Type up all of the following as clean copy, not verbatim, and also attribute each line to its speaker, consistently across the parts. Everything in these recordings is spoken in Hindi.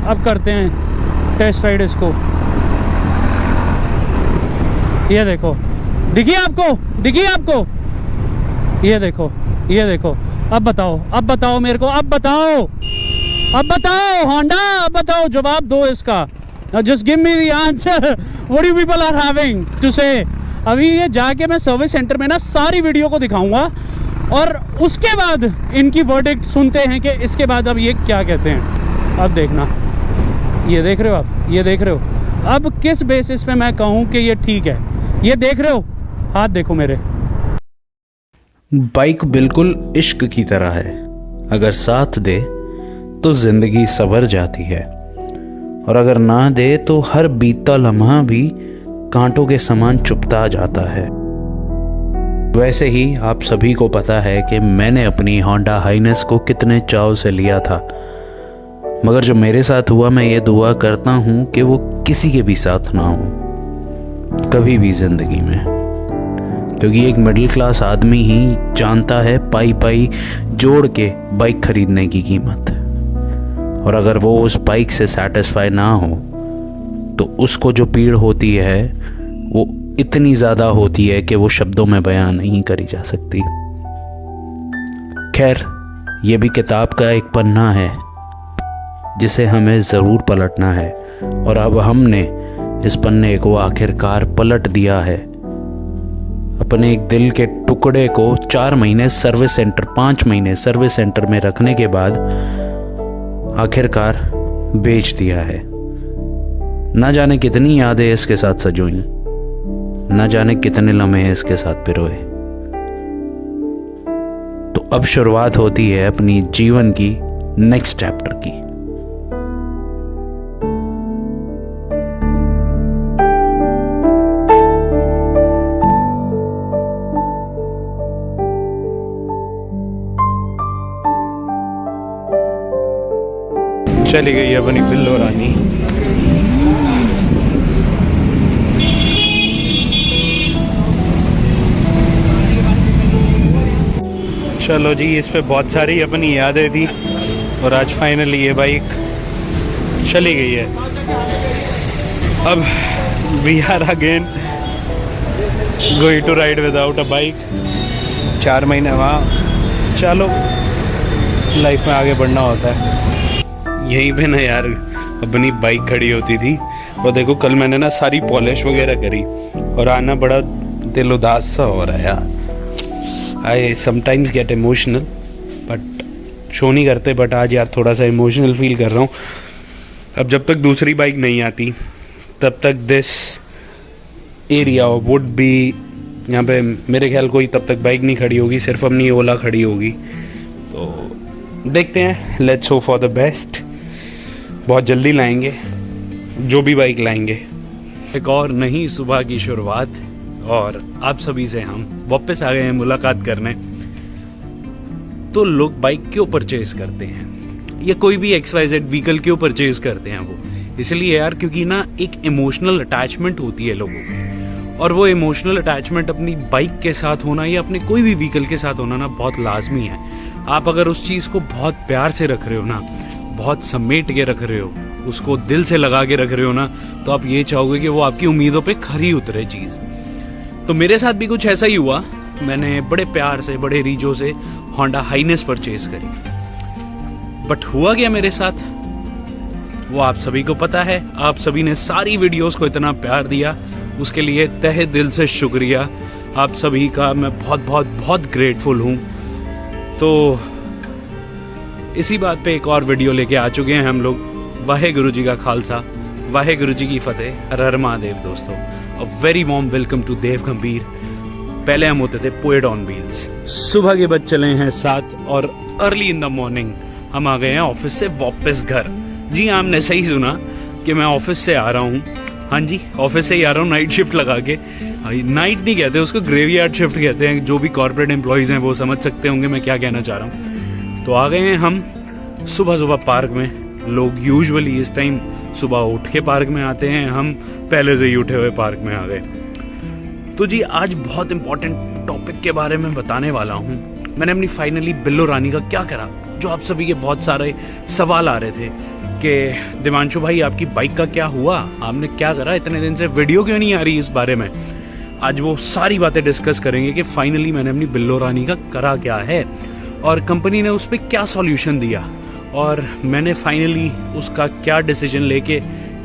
Speaker 1: अब करते हैं टेस्ट राइड इसको। ये देखो, दिखी आपको, दिखी आपको? ये देखो, ये देखो। अब बताओ मेरे को, अब बताओ होंडा, अब बताओ, जवाब दो इसका। Just give me the answer, what you people are having to say. अभी ये जाके मैं सर्विस सेंटर में ना सारी वीडियो को दिखाऊंगा और उसके बाद इनकी वर्डिक्ट सुनते हैं कि इसके बाद अब ये क्या कहते हैं। अब देखना, ये देख रहे हो आप, ये देख रहे हो अब किस बेसिस पे मैं कहूँ कि ये ठीक है। ये देख रहे हो, हाथ देखो मेरे।
Speaker 2: बाइक बिल्कुल इश्क की तरह है, अगर साथ दे तो जिंदगी संवर जाती है और अगर ना दे तो हर बीतता लम्हा भी कांटों के समान चुभता जाता है। वैसे ही आप सभी को पता है कि मैंने अपनी होंडा हाइनेस को कितने चाव से लिया था, मगर जो मेरे साथ हुआ, मैं ये दुआ करता हूँ कि वो किसी के भी साथ ना हो कभी भी जिंदगी में, क्योंकि एक मिडिल क्लास आदमी ही जानता है पाई पाई जोड़ के बाइक खरीदने की कीमत। और अगर वो उस बाइक से सेटिस्फाई ना हो तो उसको जो पीड़ होती है वो इतनी ज़्यादा होती है कि वो शब्दों में बयान नहीं करी जा सकती। खैर, ये भी किताब का एक पन्ना है जिसे हमें ज़रूर पलटना है और अब हमने इस पन्ने को आखिरकार पलट दिया है। अपने एक दिल के टुकड़े को 4 महीने सर्विस सेंटर, 5 महीने सर्विस सेंटर में रखने के बाद आखिरकार बेच दिया है। ना जाने कितनी यादें इसके साथ सजोई, ना जाने कितने लम्हे इसके साथ पिरोए। तो अब शुरुआत होती है अपनी जीवन की नेक्स्ट चैप्टर की।
Speaker 3: चली गई है अपनी बिल्लो रानी। चलो जी, इस पे बहुत सारी अपनी यादें थी और आज फाइनली ये बाइक चली गई है। अब we are again going to ride without a bike. 4 महीने वहाँ, चलो लाइफ में आगे बढ़ना होता है। यहीं पे ना यार अपनी बाइक खड़ी होती थी और देखो कल मैंने ना सारी पॉलिश वगैरह करी और आना बड़ा दिल उदास सा हो रहा है यार। I sometimes get emotional but show नहीं करते, बट आज यार थोड़ा सा इमोशनल फील कर रहा हूँ। अब जब तक दूसरी बाइक नहीं आती तब तक दिस एरिया वुड बी, यहाँ पे मेरे ख्याल कोई तब तक बाइक नहीं खड़ी होगी, सिर्फ अपनी ओला खड़ी होगी। तो देखते हैं, let's hope for the best. बहुत जल्दी लाएंगे जो भी बाइक लाएंगे।
Speaker 1: एक और नई सुबह की शुरुआत और आप सभी से हम वापस आ गए हैं मुलाकात करने। तो लोग बाइक क्यों परचेज करते हैं या कोई भी XYZ व्हीकल क्यों परचेज करते हैं? वो इसलिए यार क्योंकि ना एक इमोशनल अटैचमेंट होती है लोगों की, और वो इमोशनल अटैचमेंट अपनी बाइक के साथ होना या अपने कोई भी व्हीकल के साथ होना ना बहुत लाजमी है। आप अगर उस चीज़ को बहुत प्यार से रख रहे हो ना, बहुत समेट के रख रहे हो, उसको दिल से लगा के रख रहे हो ना, तो आप ये चाहोगे कि वो आपकी उम्मीदों पे खरी उतरे चीज़। तो मेरे साथ भी कुछ ऐसा ही हुआ। मैंने बड़े प्यार से, बड़े रीजों से होंडा हाइनेस परचेज करी, बट हुआ क्या मेरे साथ वो आप सभी को पता है। आप सभी ने सारी वीडियोस को इतना प्यार दिया, उसके लिए तहे दिल से शुक्रिया आप सभी का। मैं बहुत बहुत बहुत ग्रेटफुल हूँ। तो इसी बात पे एक और वीडियो लेके आ चुके हैं हम लोग। वाहेगुरु जी का खालसा, वाहेगुरु जी की फतेह, हर हर महादेव। दोस्तों, a very warm welcome to Dev Gambhir. पहले हम होते थे पोएट ऑन व्हील्स। सुबह के बज चले हैं 7 और अर्ली इन द मॉर्निंग हम आ गए हैं ऑफिस से वापस घर। जी आपने सही सुना कि मैं ऑफिस से आ रहा हूँ। हाँ जी, ऑफिस से ही आ रहा हूँ नाइट शिफ्ट लगा के। नाइट नहीं कहते उसको, ग्रेवयार्ड शिफ्ट कहते हैं। जो भी कॉर्पोरेट एम्प्लॉयज़ हैं वो समझ सकते होंगे मैं क्या कहना चाह रहा हूँ। तो आ गए हैं हम सुबह सुबह पार्क में। लोग यूजुअली इस टाइम सुबह उठ के पार्क में आते हैं, हम पहले से ही उठे हुए पार्क में आ गए। तो जी आज बहुत इंपॉर्टेंट टॉपिक के बारे में बताने वाला हूँ। मैंने अपनी फाइनली बिल्लो रानी का क्या करा, जो आप सभी के बहुत सारे सवाल आ रहे थे कि दिवांशु भाई आपकी बाइक का क्या हुआ, आपने क्या करा, इतने दिन से वीडियो क्यों नहीं आ रही इस बारे में। आज वो सारी बातें डिस्कस करेंगे कि फाइनली मैंने अपनी बिल्लो रानी का करा क्या है और कंपनी ने उस पर क्या सॉल्यूशन दिया और मैंने फाइनली उसका क्या डिसीजन लेके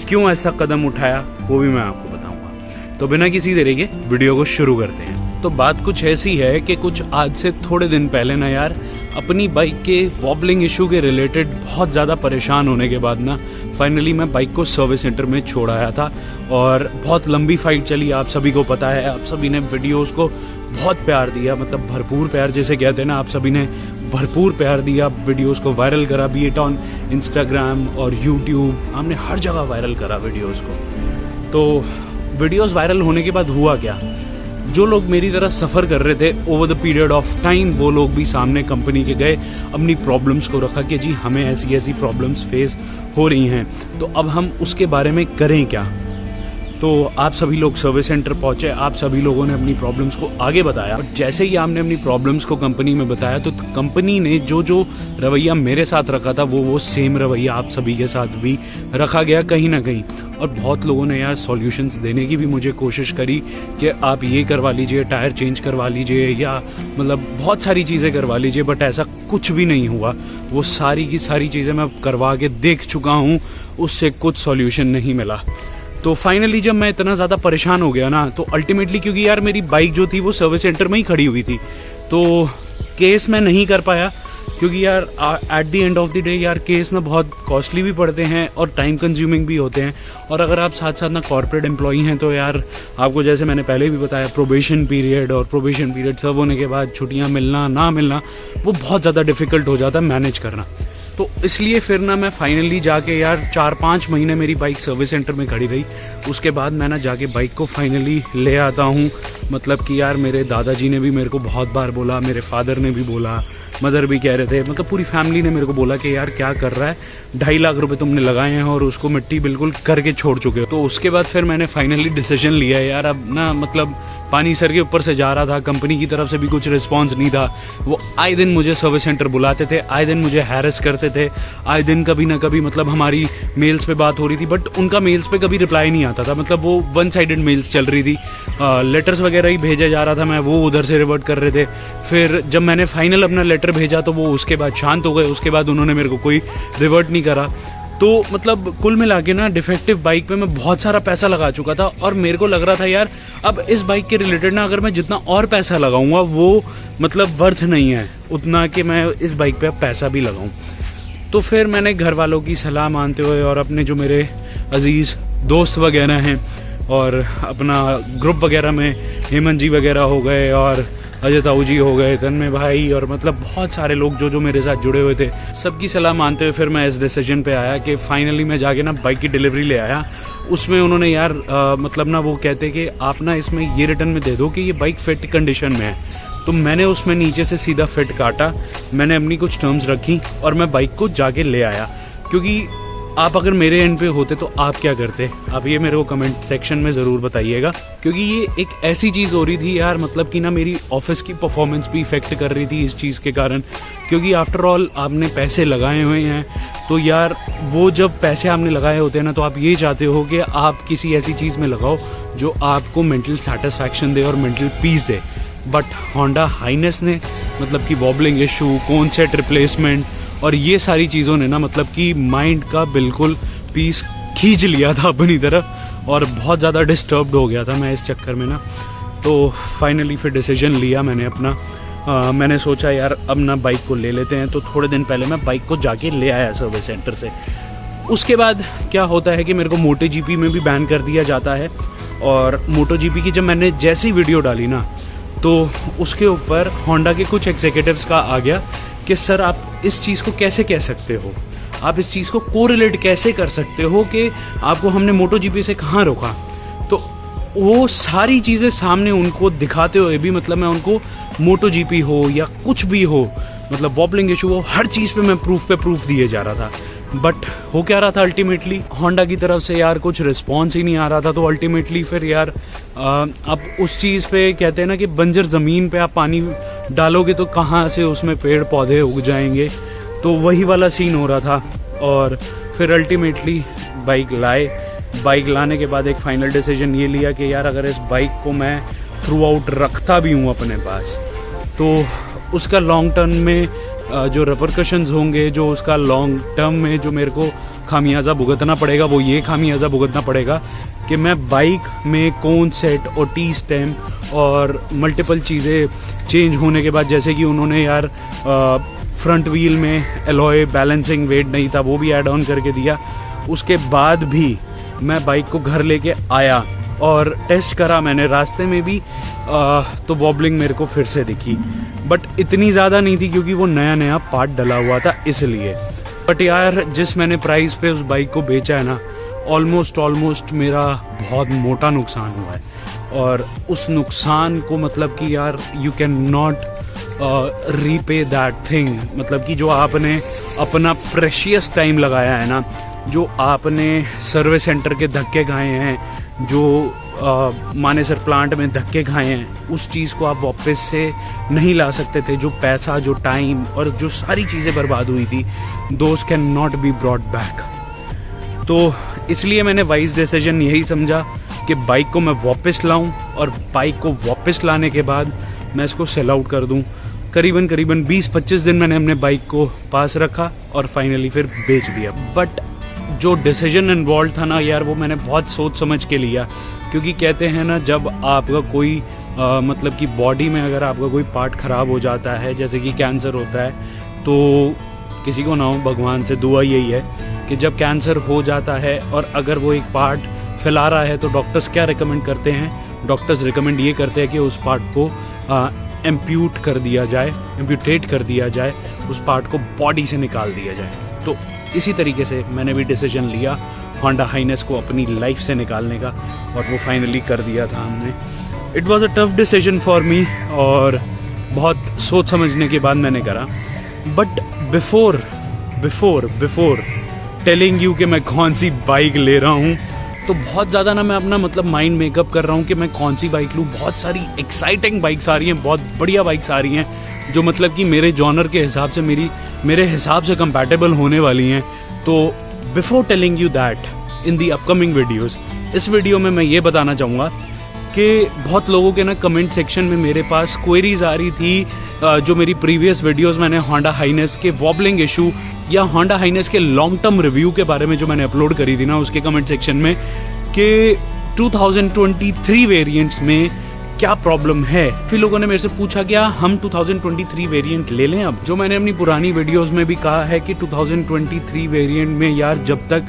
Speaker 1: क्यों ऐसा कदम उठाया, वो भी मैं आपको बताऊंगा। तो बिना किसी देरी के वीडियो को शुरू करते हैं। तो बात कुछ ऐसी है कि कुछ आज से थोड़े दिन पहले ना यार अपनी बाइक के वॉबलिंग इशू के रिलेटेड बहुत ज़्यादा परेशान होने के बाद ना फाइनली मैं बाइक को सर्विस सेंटर में छोड़ आया था और बहुत लंबी फाइट चली। आप सभी को पता है, आप सभी ने वीडियोस को बहुत प्यार दिया, मतलब भरपूर प्यार जिसे कहते हैं ना, आप सभी ने भरपूर प्यार दिया, वीडियोस को वायरल करा, बी इट ऑन इंस्टाग्राम और यूट्यूब, हमने हर जगह वायरल करा वीडियोस को। तो वीडियोस वायरल होने के बाद हुआ क्या, जो लोग मेरी तरह सफ़र कर रहे थे over the period of time, वो लोग भी सामने कंपनी के गए, अपनी प्रॉब्लम्स को रखा कि जी हमें ऐसी ऐसी प्रॉब्लम्स फेस हो रही हैं, तो अब हम उसके बारे में करें क्या। तो आप सभी लोग सर्विस सेंटर पहुंचे, आप सभी लोगों ने अपनी प्रॉब्लम्स को आगे बताया और जैसे ही आपने अपनी प्रॉब्लम्स को कंपनी में बताया तो कंपनी ने जो जो रवैया मेरे साथ रखा था वो सेम रवैया आप सभी के साथ भी रखा गया कहीं ना कहीं। और बहुत लोगों ने यार सॉल्यूशंस देने की भी मुझे कोशिश करी कि आप ये करवा लीजिए, टायर चेंज करवा लीजिए, या मतलब बहुत सारी चीज़ें करवा लीजिए, बट ऐसा कुछ भी नहीं हुआ। वो सारी की सारी चीज़ें मैं करवा के देख चुका हूँ, उससे कुछ सॉल्यूशन नहीं मिला। तो फाइनली जब मैं इतना ज़्यादा परेशान हो गया ना, तो अल्टीमेटली क्योंकि यार मेरी बाइक जो थी वो सर्विस सेंटर में ही खड़ी हुई थी, तो केस मैं नहीं कर पाया क्योंकि यार at the end of the day यार केस ना बहुत कॉस्टली भी पड़ते हैं और टाइम कंज्यूमिंग भी होते हैं। और अगर आप साथ साथ ना कॉर्पोरेट एम्प्लॉई हैं तो यार आपको जैसे मैंने पहले भी बताया प्रोबेशन पीरियड सब होने के बाद छुट्टियां मिलना ना मिलना वो बहुत ज़्यादा डिफ़िकल्ट हो जाता है मैनेज करना। तो इसलिए फिर ना मैं फाइनली जाके यार 4-5 महीने मेरी बाइक सर्विस सेंटर में खड़ी रही। उसके बाद मैं ना जाके बाइक को फाइनली ले आता हूँ। मतलब कि यार मेरे दादाजी ने भी मेरे को बहुत बार बोला, मेरे फादर ने भी बोला, मदर भी कह रहे थे, मतलब पूरी फैमिली ने मेरे को बोला कि यार क्या कर रहा है, 2.5 लाख रुपए तुमने लगाए हैं और उसको मिट्टी बिल्कुल करके छोड़ चुके हो। तो उसके बाद फिर मैंने फाइनली डिसीजन लिया है यार, अब ना मतलब पानी सर के ऊपर से जा रहा था, कंपनी की तरफ से भी कुछ रिस्पांस नहीं था। वो आए दिन मुझे सर्विस सेंटर बुलाते थे, आए दिन मुझे हैरेस करते थे, आए दिन कभी ना कभी मतलब हमारी मेल्स पे बात हो रही थी, बट उनका मेल्स पे कभी रिप्लाई नहीं आता था। मतलब वो 1 साइडेड मेल्स चल रही थी, लेटर्स वगैरह ही भेजा जा रहा था, मैं वो उधर से रिवर्ट कर रहे थे। फिर जब मैंने फाइनल अपना लेटर भेजा तो वो उसके बाद शांत हो गए, उसके बाद उन्होंने मेरे को कोई रिवर्ट नहीं करा। तो मतलब कुल मिला के ना डिफेक्टिव बाइक पे मैं बहुत सारा पैसा लगा चुका था और मेरे को लग रहा था यार अब इस बाइक के रिलेटेड ना अगर मैं जितना और पैसा लगाऊंगा वो मतलब वर्थ नहीं है उतना कि मैं इस बाइक पे अब पैसा भी लगाऊं। तो फिर मैंने घर वालों की सलाह मानते हुए और अपने जो मेरे अजीज़ दोस्त वगैरह हैं और अपना ग्रुप वगैरह में हेमंत जी वगैरह हो गए और अजय ताऊ जी हो गए, तन्मय भाई और मतलब बहुत सारे लोग जो जो मेरे साथ जुड़े हुए थे, सबकी सलाह मानते हुए फिर मैं इस डिसीजन पे आया कि फाइनली मैं जाके ना बाइक की डिलीवरी ले आया। उसमें उन्होंने यार मतलब ना वो कहते कि आप ना इसमें ये रिटर्न में दे दो कि ये बाइक फिट कंडीशन में है। तो मैंने उसमें नीचे से सीधा फिट काटा, मैंने अपनी कुछ टर्म्स रखी और मैं बाइक को जाके ले आया। क्योंकि आप अगर मेरे एंड पे होते तो आप क्या करते, आप ये मेरे को कमेंट सेक्शन में ज़रूर बताइएगा। क्योंकि ये एक ऐसी चीज़ हो रही थी यार, मतलब कि ना मेरी ऑफिस की परफॉर्मेंस भी इफेक्ट कर रही थी इस चीज़ के कारण। क्योंकि आफ्टर ऑल आपने पैसे लगाए हुए हैं तो यार वो जब पैसे आपने लगाए होते हैं ना तो आप ये चाहते हो कि आप किसी ऐसी चीज़ में लगाओ जो आपको मेंटल सेटिस्फैक्शन दे और मेंटल पीस दे। बट होंडा हाइनेस ने मतलब कि wobbling issue, cone set replacement और ये सारी चीज़ों ने ना मतलब कि माइंड का बिल्कुल पीस खींच लिया था अपनी तरफ और बहुत ज़्यादा डिस्टर्ब्ड हो गया था मैं इस चक्कर में ना। तो फाइनली फिर डिसीजन लिया मैंने अपना। मैंने सोचा यार अब ना बाइक को ले लेते हैं। तो थोड़े दिन पहले मैं बाइक को जाके ले आया सर्विस सेंटर से। उसके बाद क्या होता है कि मेरे को मोटो जीपी में भी बैन कर दिया जाता है और मोटो जीपी की जब मैंने जैसी वीडियो डाली ना तो उसके ऊपर होंडा के कुछ एग्जीक्यूटिव्स का आ गया कि सर आप इस चीज़ को कैसे कह सकते हो, आप इस चीज़ को कोरिलेट कैसे कर सकते हो कि आपको हमने मोटो जीपी से कहाँ रोका। तो वो सारी चीज़ें सामने उनको दिखाते हुए भी मतलब मैं उनको मोटो जीपी हो या कुछ भी हो, मतलब वॉबलिंग इशू हो, हर चीज़ पे मैं प्रूफ दिए जा रहा था। बट हो क्या रहा था अल्टीमेटली होंडा की तरफ से यार कुछ रिस्पॉन्स ही नहीं आ रहा था। तो अल्टीमेटली फिर यार अब उस चीज़ पे कहते हैं ना कि बंजर ज़मीन पे आप पानी डालोगे तो कहाँ से उसमें पेड़ पौधे उग जाएंगे, तो वही वाला सीन हो रहा था। और फिर अल्टीमेटली बाइक लाए। बाइक लाने के बाद एक फ़ाइनल डिसीजन ये लिया कि यार अगर इस बाइक को मैं थ्रू आउट रखता भी हूँ अपने पास, तो उसका लॉन्ग टर्म में जो रिपरकशंस होंगे, जो उसका लॉन्ग टर्म में जो मेरे को खामियाजा भुगतना पड़ेगा, वो ये खामियाजा भुगतना पड़ेगा कि मैं बाइक में कोन सेट और टी स्टेम और मल्टीपल चीज़ें चेंज होने के बाद, जैसे कि उन्होंने यार फ्रंट व्हील में एलॉय बैलेंसिंग वेट नहीं था, वो भी ऐड ऑन करके दिया। उसके बाद भी मैं बाइक को घर लेके आया और टेस्ट करा मैंने रास्ते में भी, तो वॉबलिंग मेरे को फिर से दिखी, बट इतनी ज़्यादा नहीं थी क्योंकि वो नया नया पार्ट डला हुआ था इसलिए। बट यार जिस मैंने प्राइस पे उस बाइक को बेचा है ना, ऑलमोस्ट मेरा बहुत मोटा नुकसान हुआ है। और उस नुकसान को मतलब कि यार you can not repay that thing, मतलब कि जो आपने अपना प्रेशियस टाइम लगाया है ना, जो आपने सर्विस सेंटर के धक्के खाए हैं, जो मानेसर प्लांट में धक्के खाए हैं, उस चीज़ को आप वापस से नहीं ला सकते थे। जो पैसा, जो टाइम और जो सारी चीज़ें बर्बाद हुई थी, those can not be brought back. तो इसलिए मैंने वाइज डिसीजन यही समझा कि बाइक को मैं वापस लाऊं और बाइक को वापस लाने के बाद मैं इसको सेल आउट कर दूं। करीबन 20-25 दिन मैंने अपने बाइक को पास रखा और फाइनली फिर बेच दिया। बट जो डिसीजन इन्वॉल्व था ना यार, वो मैंने बहुत सोच समझ के लिया, क्योंकि कहते हैं ना जब आपका कोई मतलब कि बॉडी में अगर आपका कोई पार्ट ख़राब हो जाता है, जैसे कि कैंसर होता है, तो किसी को ना हो, भगवान से दुआ यही है कि जब कैंसर हो जाता है और अगर वो एक पार्ट फैला रहा है, तो डॉक्टर्स क्या रिकमेंड करते हैं? डॉक्टर्स रिकमेंड ये करते हैं कि उस पार्ट को एम्प्यूट कर दिया जाए, एम्प्यूटेट कर दिया जाए, उस पार्ट को बॉडी से निकाल दिया जाए। तो इसी तरीके से मैंने भी डिसीजन लिया होंडा हाइनेस को अपनी लाइफ से निकालने का, और वो फाइनली कर दिया था हमने। It was a tough decision for me और बहुत सोच समझने के बाद मैंने करा। बट बिफोर टेलिंग यू कि मैं कौन सी बाइक ले रहा हूँ, तो बहुत ज़्यादा ना मैं अपना मतलब माइंड मेकअप कर रहा हूँ कि मैं कौन सी बाइक लूँ। बहुत सारी एक्साइटिंग बाइक्स आ रही हैं, बहुत बढ़िया बाइक्स आ रही हैं, जो मतलब कि मेरे जॉनर के हिसाब से मेरे हिसाब से कंपैटिबल होने वाली हैं। तो before telling you that in the upcoming videos, इस वीडियो में मैं ये बताना चाहूँगा कि बहुत लोगों के ना कमेंट सेक्शन में मेरे पास क्वेरीज आ रही थी, जो मेरी प्रीवियस वीडियोस मैंने होंडा हाइनेस के वॉबलिंग इशू या होंडा हाइनेस के लॉन्ग टर्म रिव्यू के बारे में जो मैंने अपलोड करी थी ना, उसके कमेंट सेक्शन में कि 2023 वेरिएंट्स में क्या प्रॉब्लम है। फिर लोगों ने मेरे से पूछा क्या हम 2023 वेरिएंट ले लें। अब जो मैंने अपनी पुरानी वीडियोस में भी कहा है कि 2023 वेरिएंट में यार जब तक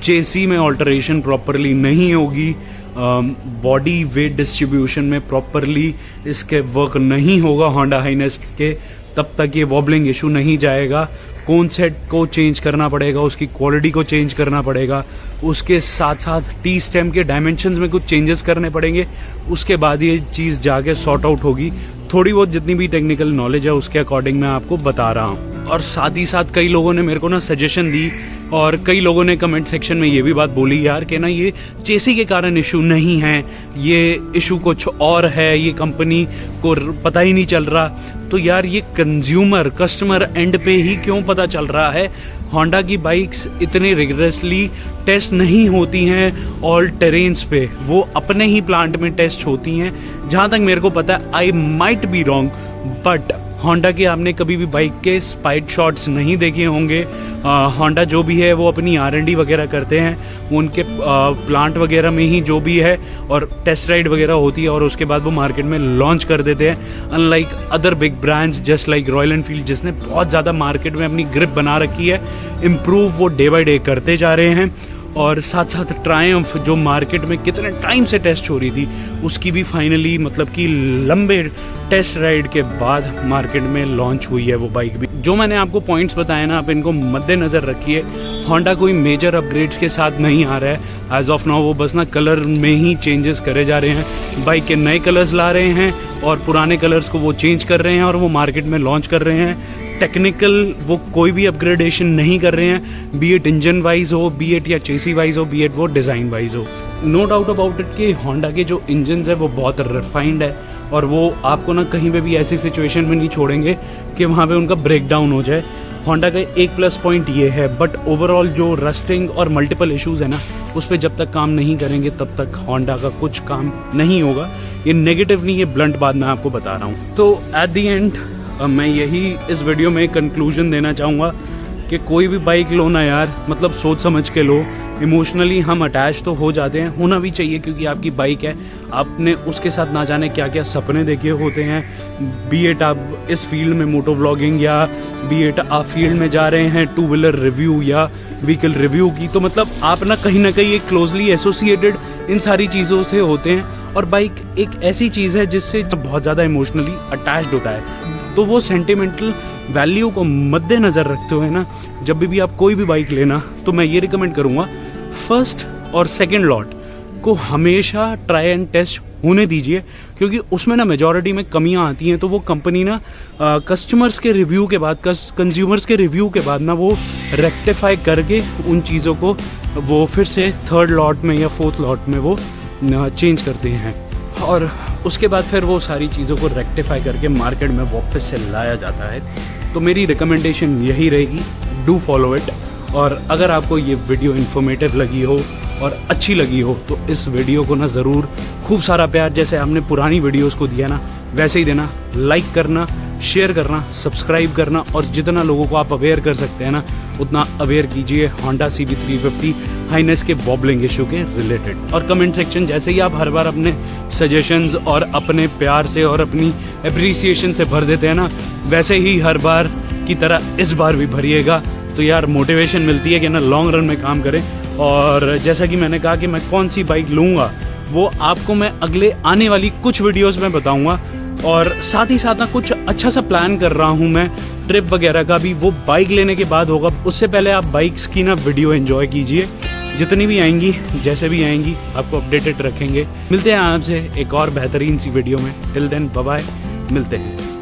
Speaker 1: चेसी में ऑल्टरेशन प्रॉपरली नहीं होगी, बॉडी वेट डिस्ट्रीब्यूशन में प्रॉपरली इसके वर्क नहीं होगा होंडा हाइनेस के, तब तक ये वॉबलिंग इशू नहीं जाएगा। कौन सेट को चेंज करना पड़ेगा, उसकी क्वालिटी को चेंज करना पड़ेगा, उसके साथ साथ टी स्टेम के डायमेंशंस में कुछ चेंजेस करने पड़ेंगे, उसके बाद ये चीज़ जाके सॉर्ट आउट होगी। थोड़ी बहुत जितनी भी टेक्निकल नॉलेज है उसके अकॉर्डिंग मैं आपको बता रहा हूँ। और साथ ही साथ कई लोगों ने मेरे को ना सजेशन दी, और कई लोगों ने कमेंट सेक्शन में ये भी बात बोली यार कि ना ये चेसी के कारण इशू नहीं है, ये इशू कुछ और है, ये कंपनी को पता ही नहीं चल रहा। तो यार ये कस्टमर एंड पे ही क्यों पता चल रहा है? होंडा की बाइक्स इतने रिगरसली टेस्ट नहीं होती हैं ऑल टेरेन्स पे, वो अपने ही प्लांट में टेस्ट होती हैं। जहाँ तक मेरे को पता है, I might be wrong, but Honda के आपने कभी भी बाइक के स्पाइड शॉट्स नहीं देखे होंगे। होंडा जो भी है वो अपनी R&D वगैरह करते हैं, वो उनके प्लांट वगैरह में ही जो भी है, और टेस्ट राइड वगैरह होती है और उसके बाद वो मार्केट में लॉन्च कर देते हैं। Unlike other big brands just like royal Enfield, जिसने बहुत ज़्यादा मार्केट में अपनी ग्रिप बना रखी है, इम्प्रूव वो डे बाई डे करते जा रहे हैं। और साथ साथ ट्रायम्फ जो मार्केट में कितने टाइम से टेस्ट हो रही थी, उसकी भी फाइनली मतलब कि लंबे टेस्ट राइड के बाद मार्केट में लॉन्च हुई है वो बाइक भी। जो मैंने आपको पॉइंट्स बताए ना, आप इनको मद्देनज़र रखिए। होंडा कोई मेजर अपग्रेड्स के साथ नहीं आ रहा है एज ऑफ नाउ, वो बस ना कलर में ही चेंजेस करे जा रहे हैं। बाइक के नए कलर्स ला रहे हैं और पुराने कलर्स को वो चेंज कर रहे हैं और वो मार्केट में लॉन्च कर रहे हैं। टेक्निकल वो कोई भी अपग्रेडेशन नहीं कर रहे हैं, बी एट इंजन वाइज हो, बी एट या चेसी वाइज हो, बी एट वो डिज़ाइन वाइज हो। नो डाउट अबाउट इट कि होंडा के जो इंजन्स है वो बहुत रिफाइंड है, और वो आपको ना कहीं पे भी ऐसी सिचुएशन में नहीं छोड़ेंगे कि वहाँ पे उनका ब्रेक डाउन हो जाए। होंडा का एक प्लस पॉइंट ये है, बट ओवरऑल जो रस्टिंग और मल्टीपल इश्यूज है ना, उस पर जब तक काम नहीं करेंगे तब तक होंडा का कुछ काम नहीं होगा। ये नेगेटिव नहीं, ये ब्लंट बात मैं आपको बता रहा हूँ। तो एट द एंड मैं यही इस वीडियो में कंक्लूजन देना चाहूँगा कि कोई भी बाइक लो ना यार, मतलब सोच समझ के लो। इमोशनली हम अटैच तो हो जाते हैं, होना भी चाहिए, क्योंकि आपकी बाइक है, आपने उसके साथ ना जाने क्या क्या सपने देखे होते हैं। बी एट आप इस फील्ड में मोटो व्लॉगिंग, या बी एट आप फील्ड में जा रहे हैं टू व्हीलर रिव्यू या व्हीकल रिव्यू की, तो मतलब आप ना कहीं एक क्लोजली एसोसिएटेड इन सारी चीज़ों से होते हैं। और बाइक एक ऐसी चीज़ है जिससे बहुत ज़्यादा इमोशनली अटैच्ड होता है। तो वो सेंटिमेंटल वैल्यू को मद्देनज़र रखते हुए ना, जब भी आप कोई भी बाइक लेना, तो मैं ये रिकमेंड करूँगा, फर्स्ट और सेकंड लॉट को हमेशा ट्राई एंड टेस्ट होने दीजिए, क्योंकि उसमें ना मेजॉरिटी में कमियां आती हैं। तो वो कंपनी ना कस्टमर्स के रिव्यू के बाद, कंज्यूमर्स के रिव्यू के बाद ना वो रेक्टिफाई करके उन चीज़ों को वो फिर से थर्ड लॉट में या फोर्थ लॉट में वो चेंज करते हैं, और उसके बाद फिर वो सारी चीज़ों को रेक्टिफाई करके मार्केट में वापस से लाया जाता है। तो मेरी रिकमेंडेशन यही रहेगी, डू फॉलो इट। और अगर आपको ये वीडियो इन्फॉर्मेटिव लगी हो और अच्छी लगी हो, तो इस वीडियो को ना ज़रूर खूब सारा प्यार, जैसे हमने पुरानी वीडियोस को दिया ना, वैसे ही देना। लाइक करना, शेयर करना, सब्सक्राइब करना, और जितना लोगों को आप अवेयर कर सकते हैं ना, उतना अवेयर कीजिए होंडा CB350 हाइनेस के वॉबलिंग इशू के रिलेटेड। और कमेंट सेक्शन जैसे ही आप हर बार अपने सजेशंस और अपने प्यार से और अपनी अप्रिसिएशन से भर देते हैं ना, वैसे ही हर बार की तरह इस बार भी भरिएगा। तो यार मोटिवेशन मिलती है कि ना लॉन्ग रन में काम करें। और जैसा कि मैंने कहा कि मैं कौन सी बाइक लूँगा, वो आपको मैं अगले आने वाली कुछ वीडियोस में बताऊंगा। और साथ ही साथ ना कुछ अच्छा सा प्लान कर रहा हूं मैं, ट्रिप वगैरह का भी, वो बाइक लेने के बाद होगा। उससे पहले आप बाइक्स की ना वीडियो एंजॉय कीजिए, जितनी भी आएंगी, जैसे भी आएंगी, आपको अपडेटेड रखेंगे। मिलते हैं आपसे एक और बेहतरीन सी वीडियो में। टिल देन बाय बाय, मिलते हैं।